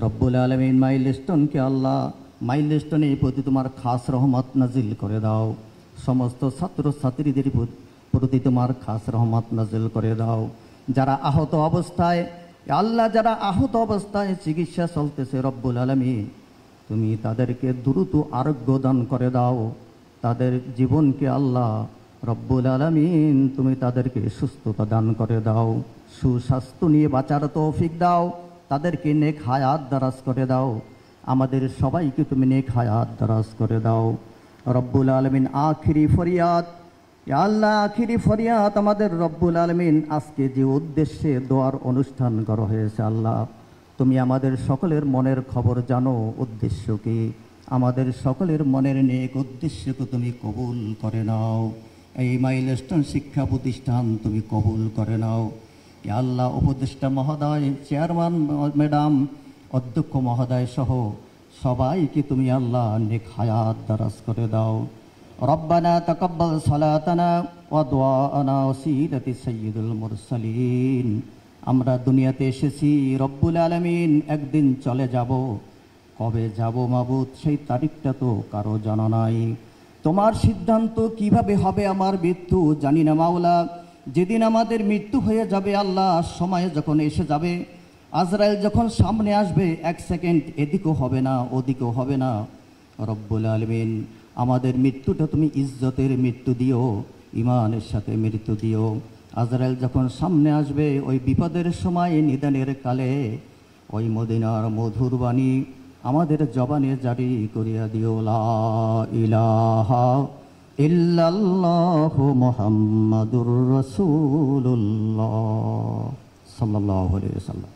রব্বুল আলামিন মাইলস্টোনকে আল্লাহ মাইলস্টোনে প্রতি তোমার খাস রহমত নাজিল করে দাও। সমস্ত ছাত্রছাত্রীদের প্রতি তোমার খাস রহমত নাজিল করে দাও। যারা আহত অবস্থায় আল্লাহ, যারা আহত অবস্থায় চিকিৎসা চলতেছে রব্বুল আলামিন, তুমি তাদেরকে দ্রুত আরোগ্য দান করে দাও। তাদের জীবনকে আল্লাহ রব্বুল আলামিন তুমি তাদেরকে সুস্থতা দান করে দাও। সুস্বাস্থ্য নিয়ে বাঁচার তৌফিক দাও। তাদেরকে নেক হায়াত দারাজ করে দাও। আমাদের সবাইকে তুমি নেক হায়াত দারাজ করে দাও রব্বুল আলামিন। আখিরি ফরিয়াদ, ইয়া আল্লাহ, আখিরি ফরিয়াদ আমাদের রব্বুল আলামিন, আজকে যে উদ্দেশ্যে দোয়ার অনুষ্ঠান করা হয়েছে আল্লাহ, তুমি আমাদের সকলের মনের খবর জানো। উদ্দেশ্য কি? আমাদের সকলের মনের নেক উদ্দেশ্যকে তুমি কবুল করে নাও। এই মাইলস্টোন শিক্ষা প্রতিষ্ঠান তুমি কবুল করে নাও। ইয়া আল্লাহ, উপদেষ্টা মহোদয়, চেয়ারম্যান ম্যাডাম, অধ্যক্ষ মহোদয় সহ সবাইকে তুমি আল্লাহ নেক হায়াত দারাজ করে দাও। রব্বানা তাকাব্বাল সালাতানা ওয়া দুআনা ওয়াসিলাতি সাইয়্যিদুল মুরসালিন। আমরা দুনিয়াতে এসেছি রব্বুল আলামিন, একদিন চলে যাব। কবে যাব মাবুদ, সেই তারিখটা তো কারো জানা নাই। তোমার সিদ্ধান্ত কিভাবে হবে আমার মৃত্যু জানি না মাওলা। যেদিন আমাদের মৃত্যু হয়ে যাবে আল্লাহ, সময় যখন এসে যাবে, আজরাইল যখন সামনে আসবে, এক সেকেন্ড এদিকও হবে না ওদিকও হবে না। রব্বুল আলামিন, আমাদের মৃত্যুটা তুমি ইজ্জতের মৃত্যু দিও, ইমানের সাথে মৃত্যু দিও। আজরাইল যখন সামনে আসবে, ওই বিপদের সময়, নিদানের কালে, ওই মদিনার মধুর বাণী আমাদের জবানে জারি করিয়া দিও, লা ইলাহা ইল্লাল্লাহু মুহাম্মাদুর রাসূলুল্লাহ সাল্লাল্লাহু আলাইহি ওয়াসাল্লাম।